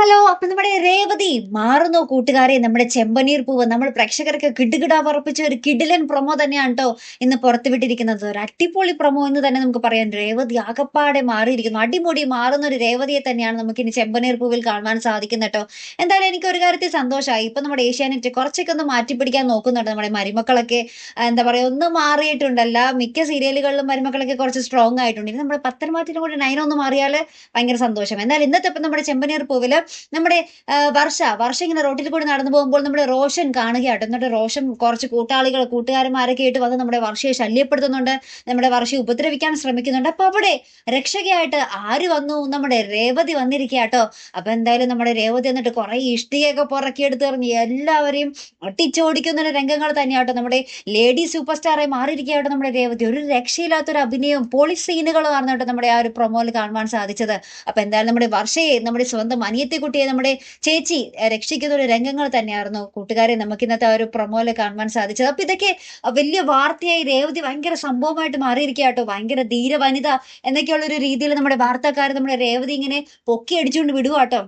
Hello. അപ്പൊ നമ്മുടെ രേവതി മാറുന്നു കൂട്ടുകാരെ. നമ്മുടെ ചെമ്പനീർ പൂവ് നമ്മൾ പ്രേക്ഷകർക്ക് കിടുകിടാ പറപ്പിച്ച ഒരു കിടിലൻ പ്രൊമോ തന്നെയാണ് കേട്ടോ ഇന്ന് പുറത്തുവിട്ടിരിക്കുന്നത്. ഒരു അടിപൊളി പ്രൊമോ എന്ന് തന്നെ നമുക്ക് പറയാം. രേവതി ആകപ്പാടെ മാറിയിരിക്കുന്നു. അടിമുടി മാറുന്ന ഒരു രേവതിയെ തന്നെയാണ് നമുക്ക് ഇനി ചെമ്പനീർ പൂവിൽ കാണുവാൻ സാധിക്കുന്നത് കേട്ടോ. എന്തായാലും എനിക്ക് ഒരു കാര്യത്തിൽ സന്തോഷമായി. ഇപ്പൊ നമ്മുടെ ഏഷ്യാനെറ്റ് കുറച്ചൊക്കെ ഒന്ന് മാറ്റിപ്പിടിക്കാൻ നോക്കുന്നുണ്ട്. നമ്മുടെ മരുമക്കളൊക്കെ എന്താ പറയാ ഒന്ന് മാറിയിട്ടുണ്ടല്ല. മിക്ക സീരിയലുകളിലും മരുമക്കളൊക്കെ കുറച്ച് സ്ട്രോങ് ആയിട്ടുണ്ട്. ഇനി നമ്മുടെ പത്തനംതിട്ടയിലും കൂടെ നയനൊന്ന് മാറിയാൽ ഭയങ്കര സന്തോഷം. എന്നാൽ ഇന്നത്തെ ഇപ്പം നമ്മുടെ ചെമ്പനീർ പൂവില് നമ്മുടെ വർഷ ഇങ്ങനെ റോട്ടിൽ കൂടി നടന്നു പോകുമ്പോൾ നമ്മുടെ റോഷൻ കാണുകയാട്ടോ. എന്നിട്ട് റോഷൻ കുറച്ച് കൂട്ടുകാരന്മാരൊക്കെ ആയിട്ട് വന്ന് നമ്മുടെ വർഷയെ ശല്യപ്പെടുത്തുന്നുണ്ട്. നമ്മുടെ വർഷയെ ഉപദ്രവിക്കാൻ ശ്രമിക്കുന്നുണ്ട്. അപ്പൊ അവിടെ രക്ഷകയായിട്ട് ആര് വന്നു? നമ്മുടെ രേവതി വന്നിരിക്കട്ടോ. അപ്പൊ എന്തായാലും നമ്മുടെ രേവതി എന്നിട്ട് കുറെ ഇഷ്ടികയൊക്കെ പുറക്കിയെടുത്ത് എറിഞ്ഞ് എല്ലാവരെയും ഒട്ടിച്ചോടിക്കുന്ന രംഗങ്ങൾ തന്നെയാട്ടോ. നമ്മുടെ ലേഡി സൂപ്പർ സ്റ്റാറായി മാറിയിരിക്കുകയാട്ടോ നമ്മുടെ രേവതി. ഒരു രക്ഷയില്ലാത്തൊരു അഭിനയവും പൊളി സീനുകളുമാണ് കേട്ടോ നമ്മുടെ ആ ഒരു പ്രൊമോയിൽ കാണുവാൻ സാധിച്ചത്. അപ്പൊ എന്തായാലും നമ്മുടെ വർഷയെ നമ്മുടെ സ്വന്തം അനിയത്തിക്കുട്ടിയെ നമ്മുടെ ചേച്ചി രക്ഷിക്കുന്ന ഒരു രംഗങ്ങൾ തന്നെയായിരുന്നു കൂട്ടുകാരെ നമുക്ക് ഇന്നത്തെ ആ ഒരു പ്രൊമോയില് കാണുവാൻ സാധിച്ചത്. അപ്പൊ ഇതൊക്കെ വലിയ വാർത്തയായി രേവതി ഭയങ്കര സംഭവമായിട്ട് മാറിയിരിക്കുകയാട്ടോ. ഭയങ്കര ധീര വനിത എന്നൊക്കെയുള്ള ഒരു രീതിയിൽ നമ്മുടെ വാർത്തക്കാർ നമ്മുടെ രേവതി ഇങ്ങനെ പൊക്കി അടിച്ചുകൊണ്ട് വിടുവാട്ടോ.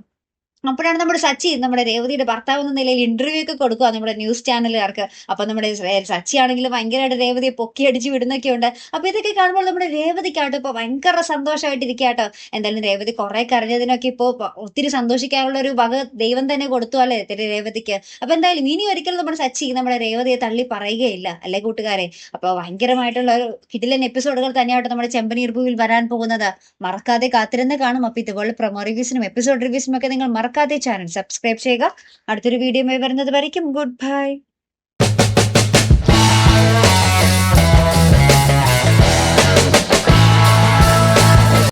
അപ്പോഴാണ് നമ്മുടെ സച്ചി നമ്മുടെ രേവതിയുടെ ഭർത്താവ് എന്ന നിലയിൽ ഇന്റർവ്യൂ ഒക്കെ കൊടുക്കുക നമ്മുടെ ന്യൂസ് ചാനലുകാർക്ക്. അപ്പൊ നമ്മുടെ സച്ചി ആണെങ്കിൽ ഭയങ്കരമായിട്ട് രേവതിയെ പൊക്കി അടിച്ച് വിടുന്നൊക്കെ ഉണ്ട്. അപ്പൊ ഇതൊക്കെ കാണുമ്പോൾ നമ്മുടെ രേവതിക്കാട്ടോ ഇപ്പൊ ഭയങ്കര സന്തോഷമായിട്ടിരിക്കാട്ടോ. എന്തായാലും രേവതി കുറെ കരഞ്ഞതിനൊക്കെ ഇപ്പോ ഒത്തിരി സന്തോഷിക്കാനുള്ള ഒരു വക ദൈവം തന്നെ കൊടുത്തു അല്ലേ രേവതിക്ക്. അപ്പൊ എന്തായാലും ഇനി ഒരിക്കലും നമ്മുടെ സച്ചി നമ്മുടെ രേവതിയെ തള്ളി പറയുകയില്ല അല്ലെ കൂട്ടുകാരെ. അപ്പൊ ഭയങ്കരമായിട്ടുള്ള ഒരു കിടിലൻ എപ്പിസോഡുകൾ തന്നെയാട്ടോ നമ്മുടെ ചെമ്പനീർ പൂവിൽ വരാൻ പോകുന്നത്. മറക്കാതെ കാത്തിരുന്ന് കാണും. അപ്പൊ ഇതുപോലെ പ്രൊമോ റിവ്യൂസിനും എപ്പിസോഡ് റിവ്യൂസിനും ഒക്കെ നിങ്ങൾ മറക്കാതെ ചാനൽ സബ്സ്ക്രൈബ് ചെയ്യുക. അടുത്തൊരു വീഡിയോ വരുന്നത് വരയ്ക്കും ഗുഡ് ബൈ.